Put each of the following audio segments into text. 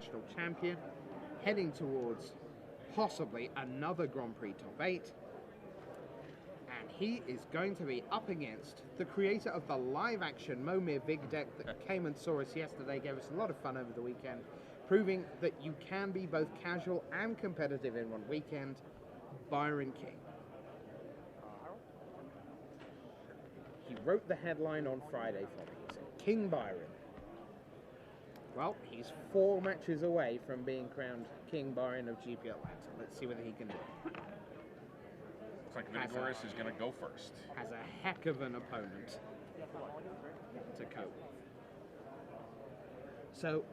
national champion, heading towards possibly another Grand Prix top 8. And he is going to be up against the creator of the live-action Momir Vig deck that came and saw us yesterday, gave us a lot of fun over the weekend, proving that you can be both casual and competitive in one weekend, Byron King. He wrote the headline on Friday for me. He said, King Byron. Well, he's 4 matches away from being crowned King Byron of GP Atlanta. Let's see whether he can do it. Looks like Vidugiris is going to go first. Has a heck of an opponent to cope with. So,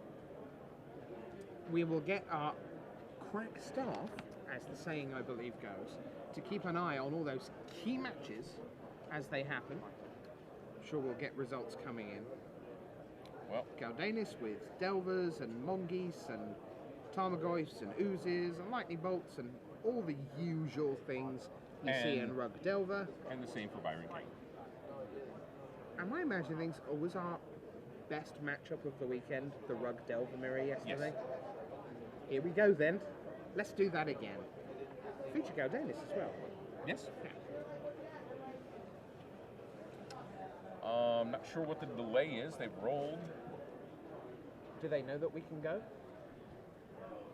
we will get our crack staff, as the saying I believe goes, to keep an eye on all those key matches as they happen. I'm sure we'll get results coming in. Well, Galdanis with Delvers and Mongeese and Tarmogoyfs and Oozes and Lightning Bolts and all the usual things you see in Rug Delver. And the same for Byron King. Am I imagining things, or was our best matchup of the weekend the Rug Delver mirror yesterday? Yes. Here we go then. Let's do that again. Feature Galdanis as well. Yes. Not sure what the delay is. They've rolled. Do they know that we can go?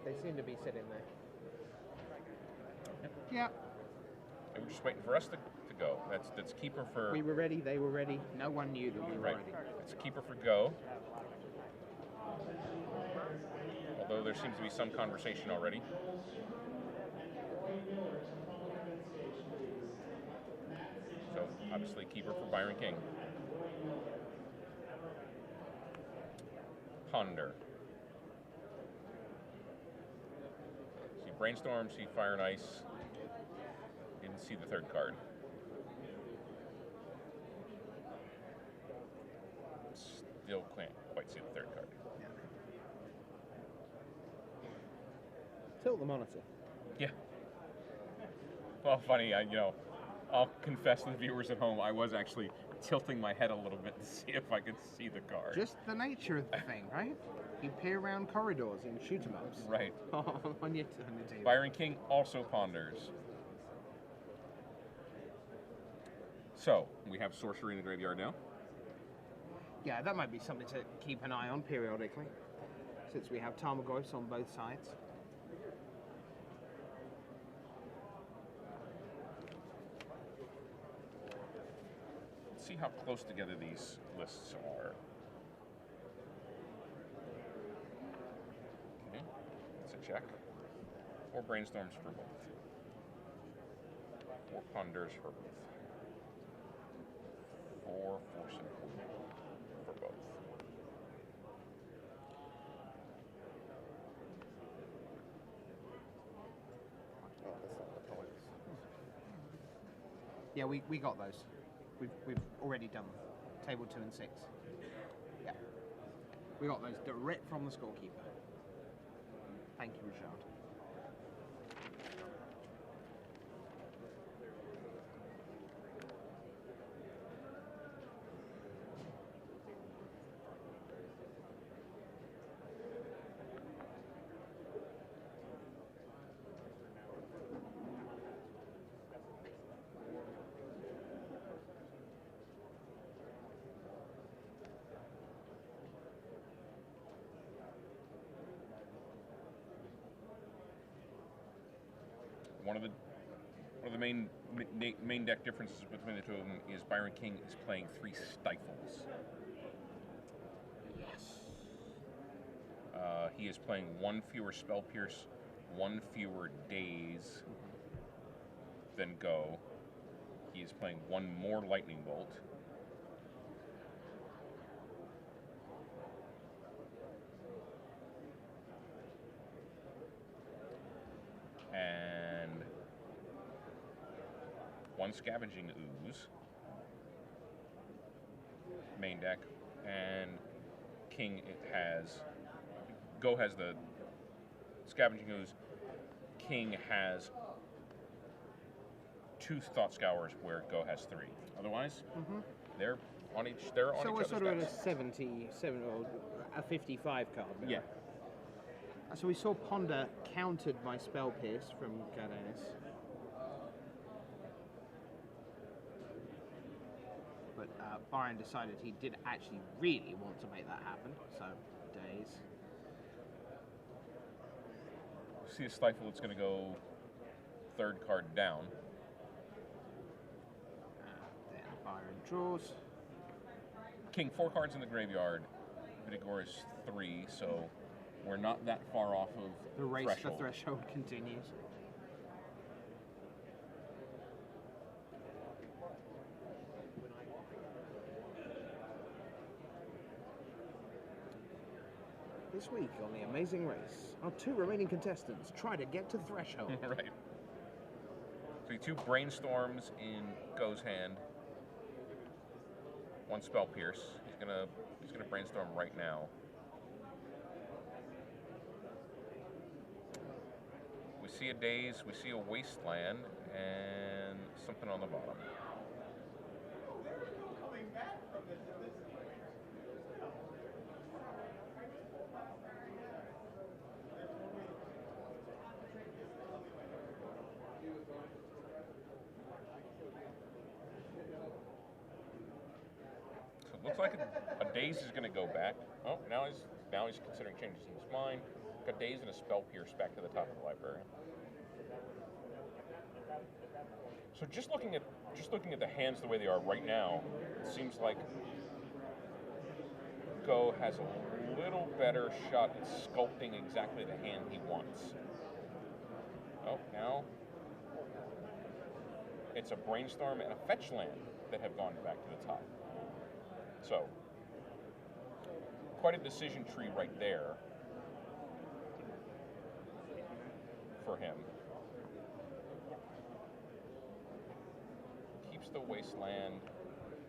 They seem to be sitting there. Yeah. They were just waiting for us to go. That's keeper for... We were ready, they were ready. No one knew that we were ready. It's keeper for go. Although there seems to be some conversation already. So, obviously, keeper for Byron King. Ponder. See Brainstorm, see Fire and Ice. Didn't see the third card. Still can't quite see the third card. Tilt the monitor. Yeah. Well, funny, I'll confess to the viewers at home, I was actually tilting my head a little bit to see if I could see the card. Just the nature of the thing, right? You peer around corridors in shoot-em-ups. Right. on your table. Byron King also ponders. So, we have Sorcery in the graveyard now. Yeah, that might be something to keep an eye on periodically, since we have Tarmogoyfs on both sides. Let's see how close together these lists are. Okay, that's a check. 4 brainstorms for both. 4 ponders for both. 4 force and for both. Yeah, we got those. We've already done them. Table 2 and 6. Yeah. We got those direct from the scorekeeper. Thank you, Richard. One of the main deck differences between the two of them is Byron King is playing 3 Stifles. Yes. He is playing 1 fewer Spell Pierce, 1 fewer Daze than Go. He is playing 1 more Lightning Bolt. And 1 Scavenging Ooze, main deck, and King Go has the Scavenging Ooze. King has 2 Thought Scours where Go has 3. Otherwise, they're on each. They're on each other's So we're sort of at decks. a 77 or a 55 card now. Yeah. So we saw Ponder countered by Spell Pierce from Cardenas. But Byron decided he did actually really want to make that happen, so days. See a Stifle, it's going to go third card down. Then Byron draws. King, 4 cards in the graveyard. Vidugiris 3, so we're not that far off of The race, threshold. the threshold continues. This week on The Amazing Race, our 2 remaining contestants try to get to threshold. Right. So 2 brainstorms in Go's hand. 1 Spell Pierce. He's gonna brainstorm right now. We see a Daze, we see a Wasteland, and something on the bottom. So it looks like a Daze is going to go back. Oh, now he's considering changes in his mind. Got Daze and a Spell Pierce back to the top of the library. So just looking at the hands the way they are right now, it seems like Go has a little better shot at sculpting exactly the hand he wants. Oh, now it's a Brainstorm and a Fetch land that have gone back to the top. So, quite a decision tree right there for him. Keeps the Wasteland,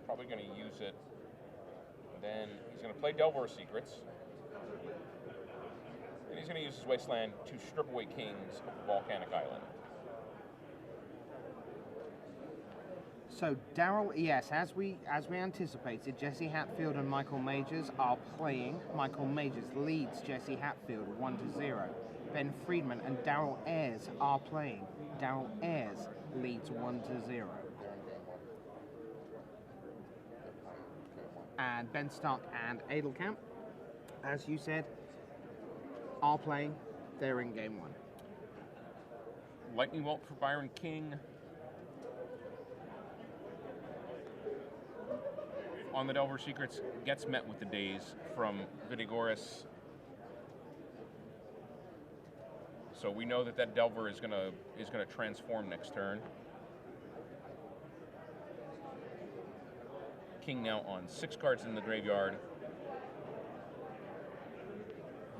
probably going to use it. Then he's going to play Delver Secrets. And he's going to use his Wasteland to strip away Kings of the Volcanic Island. So Daryl, yes, as we anticipated, Jesse Hatfield and Michael Majors are playing. Michael Majors leads Jesse Hatfield 1-0. Ben Friedman and Daryl Ayres are playing. Daryl Ayres leads 1-0. And Ben Stark and Adelkamp, as you said, are playing. They're in game 1. Lightning Bolt for Byron King. On the Delver Secrets, gets met with the Daze from Vidugiris. So we know that Delver is gonna transform next turn. King now on 6 cards in the graveyard.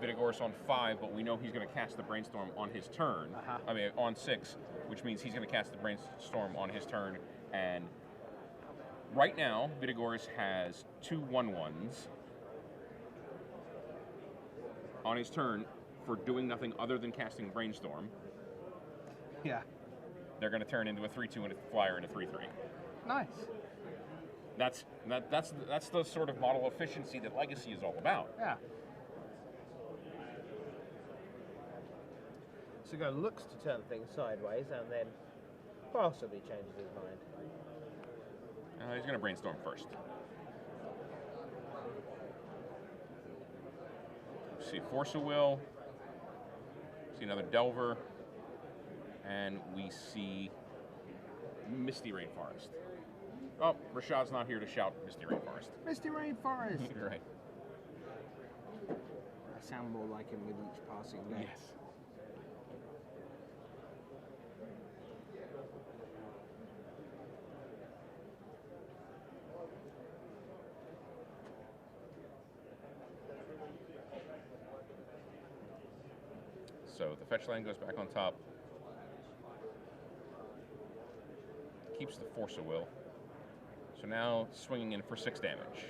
Vidugiris on 5, but we know he's going to cast the Brainstorm on his turn. I mean, on 6, which means he's going to cast the Brainstorm on his turn. And right now, Vidugiris has 2 1/1s on his turn for doing nothing other than casting Brainstorm. Yeah. They're going to turn into a 3/2 and a flyer and a 3/3. Nice. That's the sort of model efficiency that Legacy is all about. Yeah. Sugo looks to turn things sideways and then possibly changes his mind. He's going to Brainstorm first. See Force of Will. See another Delver. And we see Misty Rainforest. Oh, Rashad's not here to shout Misty Rainforest. Misty Rainforest! You're right. I sound more like him with each passing day. Yes. So the fetch land goes back on top. Keeps the Force of Will. So now swinging in for 6 damage,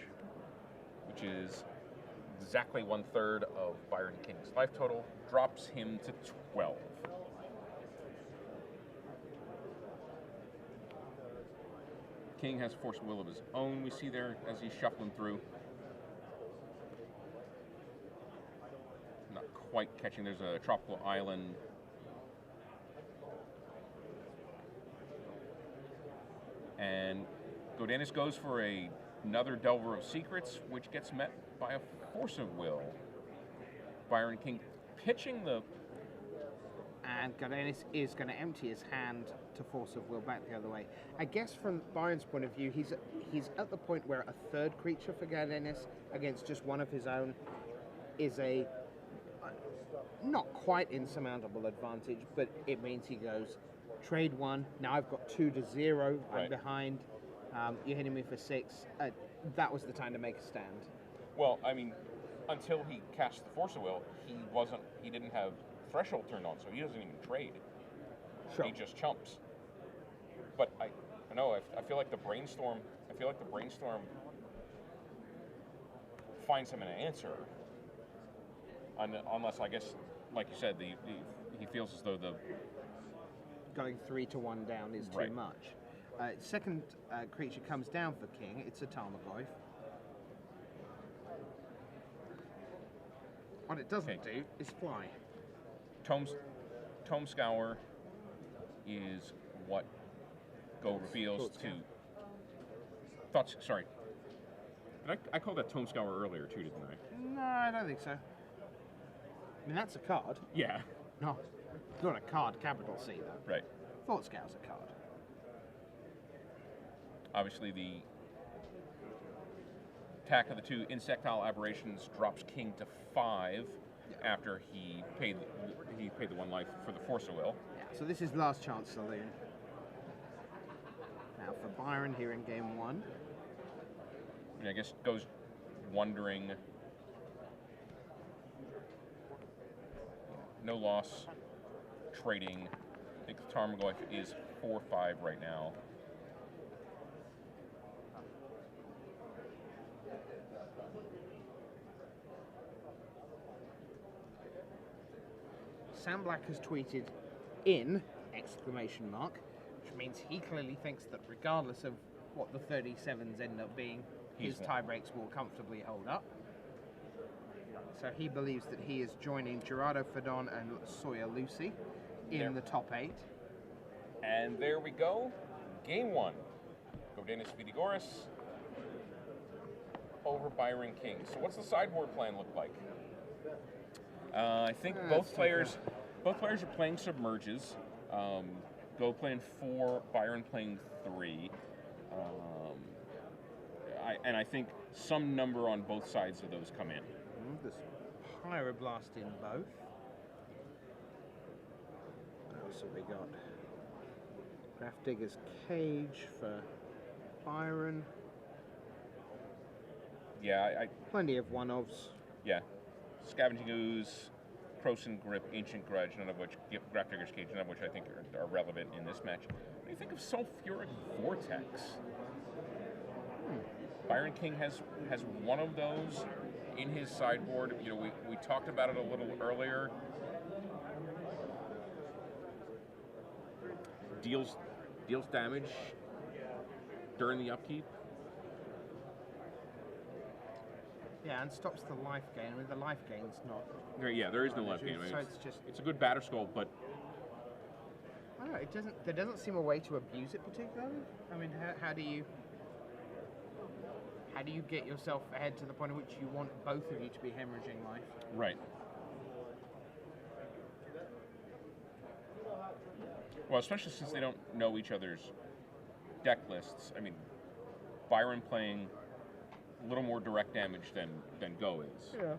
which is exactly 1/3 of Byron King's life total. Drops him to 12. King has Force of Will of his own, we see there as he's shuffling through. Not quite catching. There's a tropical island. And Godinez goes for another Delver of Secrets, which gets met by a Force of Will. Byron King pitching the... And Godinez is going to empty his hand to Force of Will back the other way. I guess from Byron's point of view, he's at the point where a third creature for Godinez against just one of his own is a not quite insurmountable advantage, but it means he goes, trade one, now I've got 2-0, I'm behind, you're hitting me for 6. That was the time to make a stand. Well, I mean, until he cast the Force of Will, he didn't have Threshold turned on, so he doesn't even trade. Sure. He just chumps. But I know, I feel like the brainstorm finds him an answer. Unless, I guess, like you said, he feels as though the... Going 3-1 down is too much. Second creature comes down for King. It's a Tarmogoyf. What it doesn't do is fly. Tome Scour is what Go reveals to... Thoughts, sorry. I called that Tome Scour earlier too, didn't I? No, I don't think so. I mean, that's a card. Yeah. No, it's not a card, capital C, though. Right. Thought Scour's a card. Obviously, the attack of the 2 insectile aberrations drops King to 5 after he paid the 1 life for the Force of Will. Yeah, so this is last chance saloon. Now for Byron here in game 1. And I guess goes wondering. No loss. Trading. I think the Tarmogoyf is 4-5 right now. Sam Black has tweeted in, ! Which means he clearly thinks that regardless of what the 37s end up being, his tie breaks will comfortably hold up. So he believes that he is joining Gerardo Fedon and Sawyer Lucy in the top 8. And there we go. Game 1. Godinez Vidugiris over Byron King. So what's the sideboard plan look like? I think both players are playing submerges. Go playing 4, Byron playing 3. I think some number on both sides of those come in. There's Pyroblast in both. What else have we got? Grafdigger's Cage for Byron. Yeah, plenty of one-ofs. Yeah. Scavenging Ooze, Krosan Grip, Ancient Grudge, none of which, Grafdigger's Cage, none of which I think are relevant in this match. What do you think of Sulfuric Vortex? Byron King has one of those in his sideboard. You know, we talked about it a little earlier. Deals damage during the upkeep. Yeah, and stops the life gain. I mean, the life gain's not... Yeah, there is no life gain. I mean, so it's just... It's a good batter skull, but... I don't know, there doesn't seem a way to abuse it particularly. I mean, how do you get yourself ahead to the point at which you want both of you to be hemorrhaging life? Right. Well, especially since they don't know each other's deck lists. I mean, Byron playing a little more direct damage than Go is. Yeah.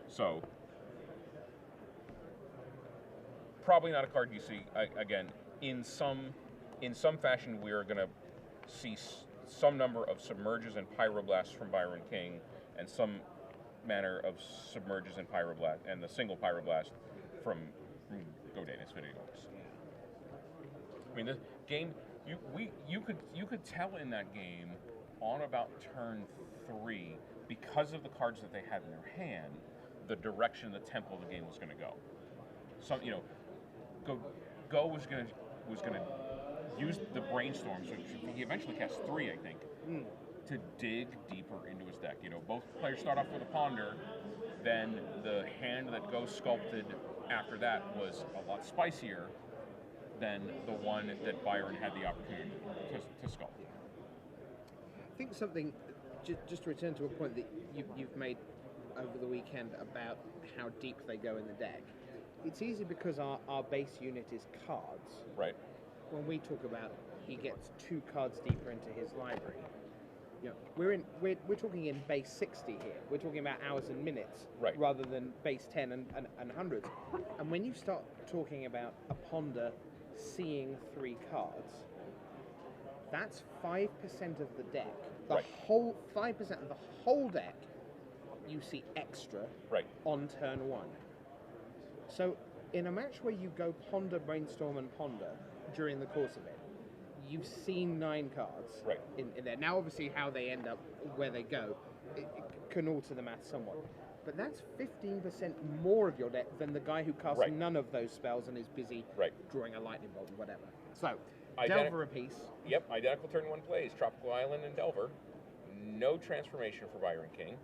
So, probably not a card you see again. In some fashion, we are going to see some number of submerges and pyroblasts from Byron King, and some manner of submerges and pyroblast, and the single pyroblast from Godinez Vidugiris. I mean, this game, you could tell in that game on about turn 3, because of the cards that they had in their hand, the direction the tempo of the game was going to go. Some, Go was going to use the brainstorm, so he eventually cast 3, I think, to dig deeper into his deck. You know, both players start off with a ponder, then the hand that goes sculpted after that was a lot spicier than the one that Byron had the opportunity to sculpt. I think something, just to return to a point that you've made over the weekend about how deep they go in the deck. It's easy because our base unit is cards. Right. When we talk about he gets 2 cards deeper into his library, you know, we're talking in base 60 here. We're talking about hours and minutes, right, rather than base 10 and hundreds. And when you start talking about a ponder seeing 3 cards, that's 5% of the deck. The right. whole 5% of the whole deck you see extra, right, on turn 1. So in a match where you go ponder, brainstorm, and ponder during the course of it, you've seen 9 cards, right, in there. Now, obviously, how they end up, where they go, it can alter the math somewhat. But that's 15% more of your deck than the guy who casts right. none of those spells and is busy right. drawing a lightning bolt or whatever. So, Delver apiece. Yep, identical turn 1 plays. Tropical Island and Delver. No transformation for Byron King.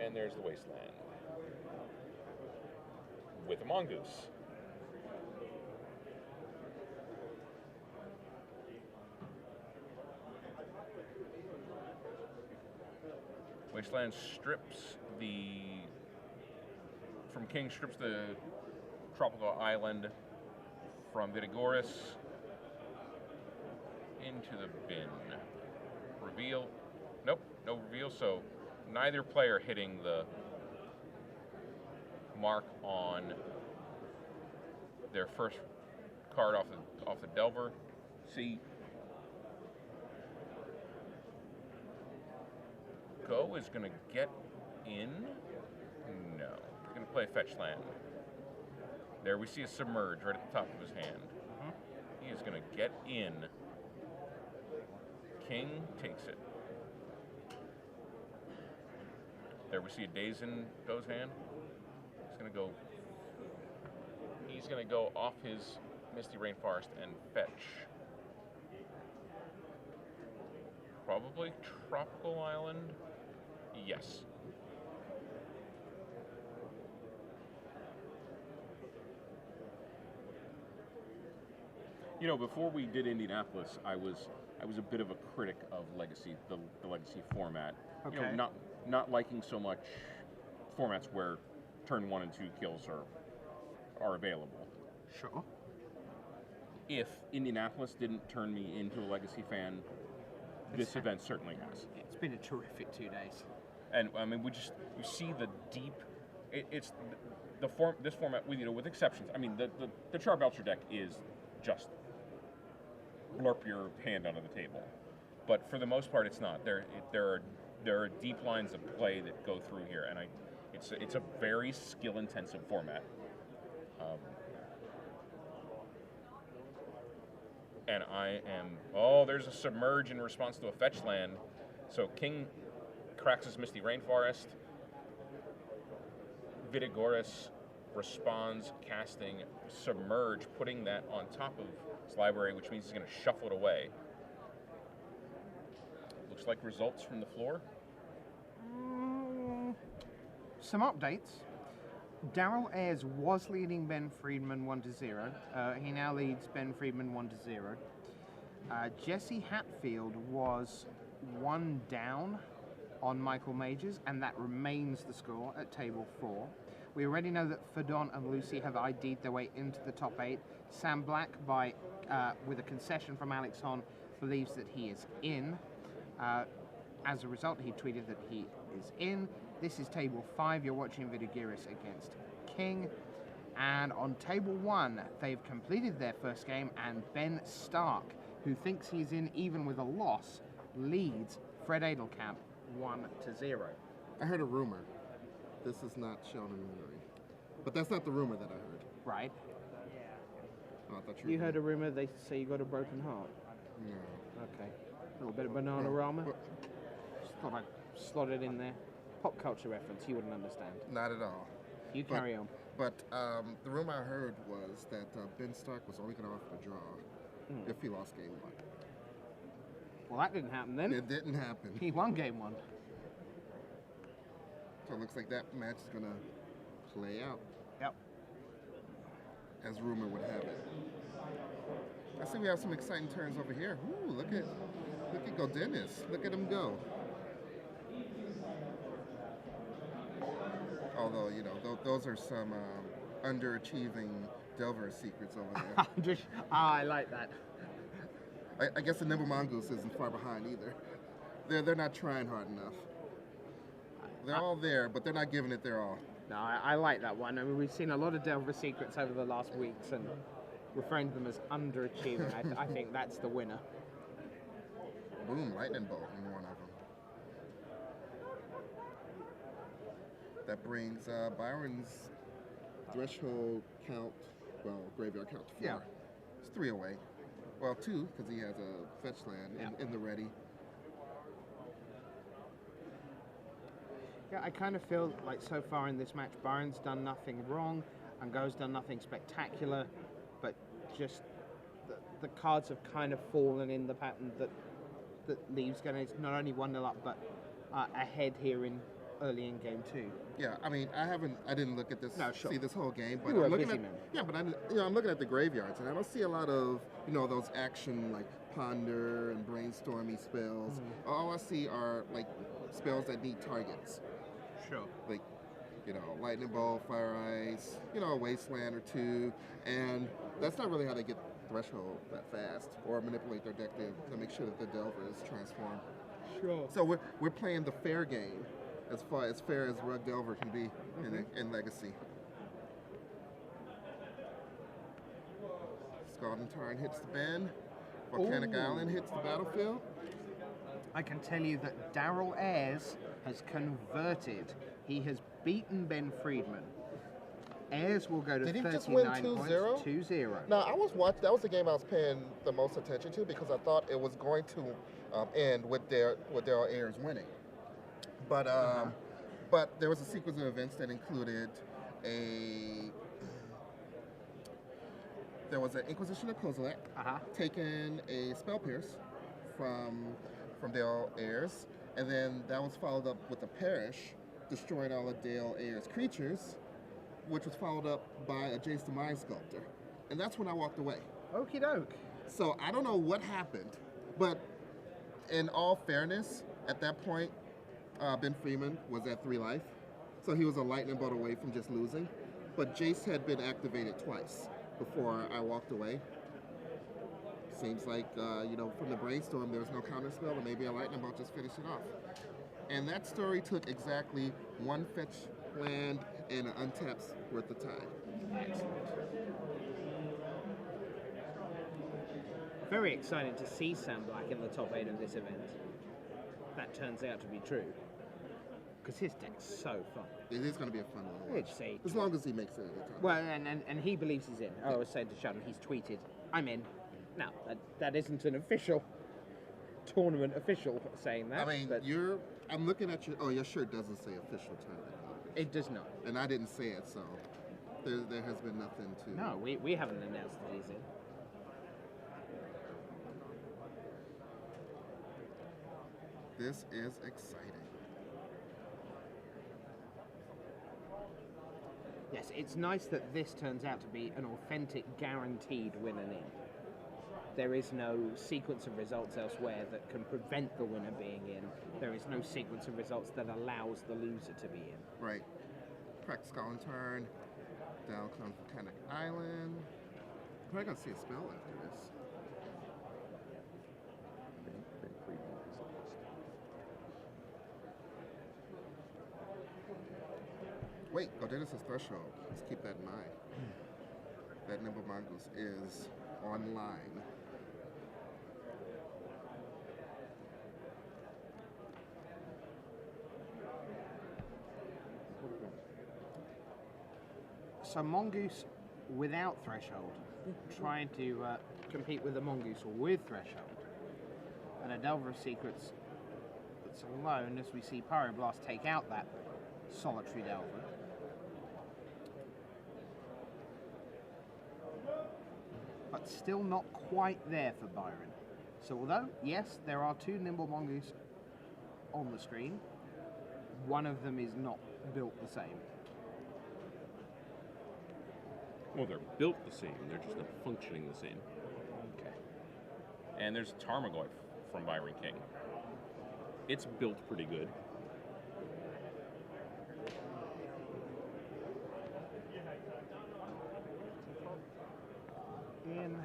And there's the Wasteland with a Mongoose. Wasteland strips from King strips the Tropical Island from Vidugiris into the bin. Reveal. Nope, no reveal, so neither player hitting the mark on their first card off the Delver. See, Go is going to get in. No, he's going to play fetch land. There we see a Submerge right at the top of his hand. He is going to get in. King takes it. There we see a Daze in Go's hand. He's gonna go off his Misty Rainforest and fetch. Probably Tropical Island. Yes. You know, before we did Indianapolis, I was a bit of a critic of Legacy, the Legacy format. Okay. You know, not liking so much formats where turn 1 and 2 kills are available. Sure. If Indianapolis didn't turn me into a Legacy fan, this event certainly has. It's been a terrific 2 days. And I mean, you see the deep. It's this format with exceptions. I mean, the Charbelcher deck is just blurp your hand onto the table, but for the most part, it's not. There are deep lines of play that go through here, and it's a very skill-intensive format. And I am. Oh, there's a Submerge in response to a fetch land. So King cracks his Misty Rainforest. Vidugiris responds, casting Submerge, putting that on top of his library, which means he's going to shuffle it away. Looks like results from the floor. Some updates. Daryl Ayres was leading Ben Friedman 1-0. He now leads Ben Friedman 1-0. Jesse Hatfield was 1 down on Michael Majors, and that remains the score at table 4. We already know that Fadon and Lucy have ID'd their way into the top 8. Sam Black, with a concession from Alex Hon, believes that he is in. As a result, he tweeted that he is in. This is table 5. You're watching Vidugiris against King. And on table 1, they've completed their first game, and Ben Stark, who thinks he's in even with a loss, leads Fred Adelkamp 1-0. I heard a rumor. This is not shown in the memory. But that's not the rumor that I heard. Right. Oh, I thought You heard a rumor they say you got a broken heart? No. Okay. A little bit of Banana Rama. Just thought I'd slot it in there. pop culture reference you wouldn't understand. Not at all. You carry on. But the rumor I heard was that Ben Stark was only going to offer a draw if he lost game 1. Well, that didn't happen then. It didn't happen. He won game 1. So it looks like that match is going to play out. Yep. As rumor would have it. I see we have some exciting turns over here. Ooh, look at Godinez. Look at him go. Although, you know, those are some underachieving Delver secrets over there. I like that. I guess the Nimble Mongoose isn't far behind either. They're not trying hard enough. They're all there, but they're not giving it their all. No, I like that one. I mean, we've seen a lot of Delver secrets over the last weeks, and referring to them as underachieving, I think that's the winner. Boom, lightning bolt in one of them. That brings Byron's threshold count, well, graveyard count to 4. Yeah. It's 3 away. Well, 2, because he has a fetch land in the ready. Yeah, I kind of feel like so far in this match, Byron's done nothing wrong, and Go's done nothing spectacular, but just the cards have kind of fallen in the pattern that leaves Gunner not only 1-0 up, but ahead here early in game 2. Yeah, I mean, I didn't look at this, see this whole game, but You were I'm a looking busy at, man. yeah, but I'm looking at the graveyards, and I don't see a lot of, those action like ponder and brainstormy spells. All I see are like spells that need targets. Sure. Like, lightning bolt, fire ice, a wasteland or 2, and that's not really how they get threshold that fast or manipulate their deck to make sure that the Delver is transformed. Sure. So we're playing the fair game, as fair as Rug Delver can be in Legacy. Scalding Tarn hits the bend. Volcanic Island hits the battlefield. I can tell you that Daryl Ayres has converted. He has beaten Ben Friedman. Ayres will go to 39 just win points. 2-0? 2-0. Now, I was watching. That was the game I was paying the most attention to because I thought it was going to end with Daryl Ayres winning. But but there was a sequence of events that included there was an Inquisition of Kozilek taking a Spell Pierce from Daryl Ayres, and then that was followed up with a Perish, destroying all of Daryl Ayres' creatures, which was followed up by a Jace the Mind Sculptor. And that's when I walked away. Okie doke. So I don't know what happened, but in all fairness, at that point, Ben Freeman was at 3 life. So he was a lightning bolt away from just losing. But Jace had been activated twice before I walked away. Seems like, from the brainstorm, there was no counter spell, or maybe a lightning bolt just finished it off. And that story took exactly 1 fetch land and an untapped worth of time. Excellent. Very excited to see Sam Black in the top 8 of this event. That turns out to be true. Because his deck's so fun. It is going to be a fun one to watch. As long as he makes it at the time. Well, and he believes he's in. I was saying to Sheldon, he's tweeted, "I'm in." Now, that isn't an official tournament official saying that. I mean, I'm looking at your shirt doesn't say official tournament. It does not. And I didn't say it, so there has been nothing to... No, we haven't announced that he's in. This is exciting. Yes, it's nice that this turns out to be an authentic, guaranteed winner in. There is no sequence of results elsewhere that can prevent the winner being in. There is no sequence of results that allows the loser to be in. Right. Crack Skull and Turn. Down comes Volcanic Island. I'm probably going to see a spell after this. Wait, Godinez' Threshold. Let's keep that in mind. That Nimble Mongoose is online. So Mongoose without Threshold, trying to compete with a Mongoose with Threshold, and a Delver of Secrets Knights alone as we see Pyroblast take out that Solitary Delver. But still not quite there for Byron. So although, yes, there are 2 Nimble Mongoose on the screen, one of them is not built the same. Well, they're built the same. They're just not functioning the same. Okay. And there's Tarmogoyf from Byron King. It's built pretty good. In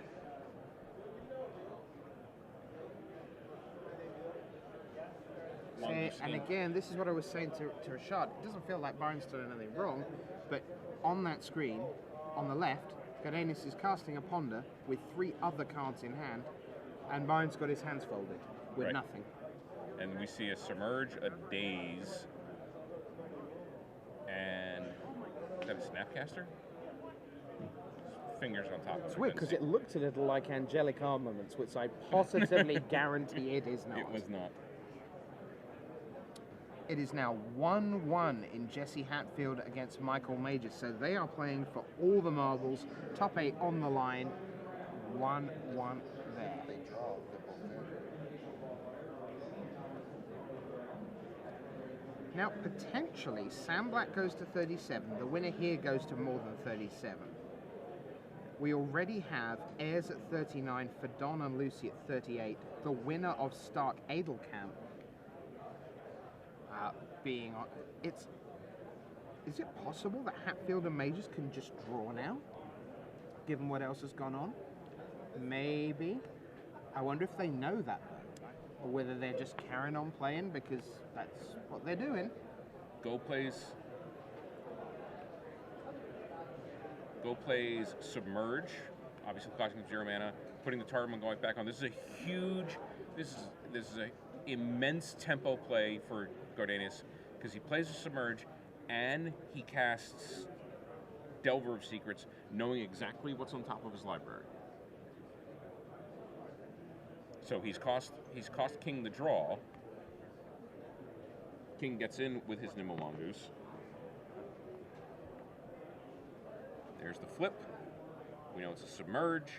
and again, this is what I was saying to Rashad. It doesn't feel like Byron's done anything wrong, but on that screen, on the left, Gardenis is casting a Ponder with 3 other cards in hand, and Byron's got his hands folded with nothing. And we see a Submerge, a Daze, and is that a Snapcaster? Fingers on top of it. It's weird because it looked a little like Angelic Armaments, which I positively guarantee it is not. It was not. It is now 1-1 in Jesse Hatfield against Michael Majors. So they are playing for all the marbles. Top 8 on the line. 1-1 there. They draw. Now, potentially, Sam Black goes to 37. The winner here goes to more than 37. We already have Ayers at 39, Fadon and Lucy at 38. The winner of Stark Adelkamp being on. Is it possible that Hatfield and Majors can just draw now, given what else has gone on? Maybe. I wonder if they know that, though, or whether they're just carrying on playing because that's what they're doing. Go plays Submerge, obviously costing him 0 mana, putting the Tarmogoyf back on. This is a huge, this is a immense tempo play for Gardenis because he plays a Submerge and he casts Delver of Secrets, knowing exactly what's on top of his library. So he's cost King the draw. King gets in with his Nimble Mongoose. There's the flip. We know it's a Submerge.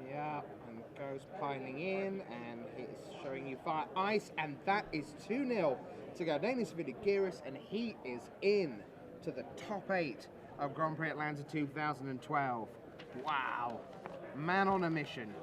Yeah, and goes piling in, and he's showing you fire ice, and that is 2-0 to Gardenis Vidugiris, and he is in to the top 8 of Grand Prix Atlanta 2012. Wow. Man on a mission.